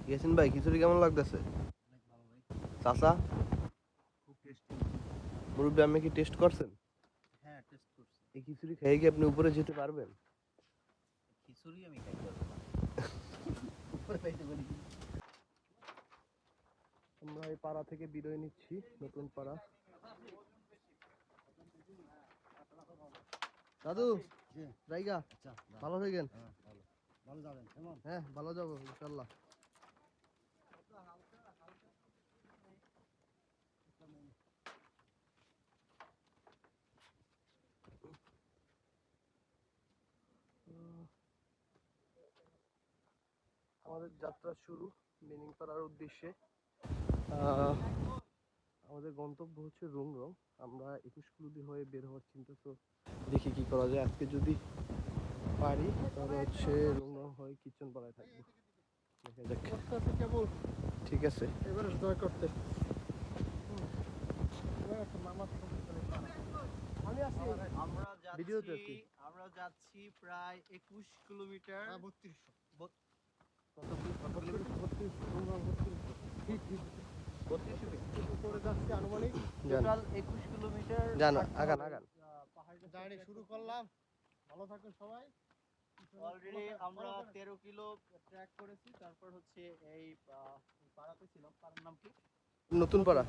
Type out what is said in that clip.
ইয়াসিন ভাই খিচুড়ি কেমন লাগতেছে? অনেক ভালো ভাই, চাচা, খুব টেস্টি। মুরব্বী আপনি কি টেস্ট করছেন? হ্যাঁ, টেস্ট করছি। এই খিচুড়ি খেয়ে কি আপনি উপরে যেতে পারবেন? খিচুড়ি আমি খাইতে পারবো না। উপরে খাইতে পারি কি? আমরা এই পাড়া থেকে বিদায় নিচ্ছি, নতুন পাড়া। দাদু, জি, জায়গা আচ্ছা, ভালো থাকেন। হ্যাঁ, ভালো। ভালো যাবেন, কেমন? হ্যাঁ, ভালো যাবো ইনশাল্লাহ। আমাদের যাত্রা শুরু মিনিংপাড়ার উদ্দেশ্যে। আমাদের গন্তব্য হচ্ছে রুমরং। আমরা 21 হয়ে বের হওয়ার চিন্তা, তো দেখি কি করা যায়। আজকে যদি পারি তাহলে হচ্ছে রুমরং হয়ে কিচেন পাড়ায় থাকবো। দেখা যাক। কেবল ঠিক আছে, এবারে দয়া করতে আমি আছি, ভিডিওতে আছি। আমরা যাচ্ছি প্রায় 21 কিলোমিটার। 3200। কত কিলোমিটার? 32 করে যাচ্ছি আনুমানিক টোটাল 21 কিলোমিটার। জানা আগান আগান। জার্নি শুরু করলাম। ভালো থাকুন সবাই। অলরেডি আমরা 13 কিলো ট্র্যাক করেছি। তারপর হচ্ছে এই পাড়াতে ছিলাম, পাড়ার নাম কি? নতুন পাড়া।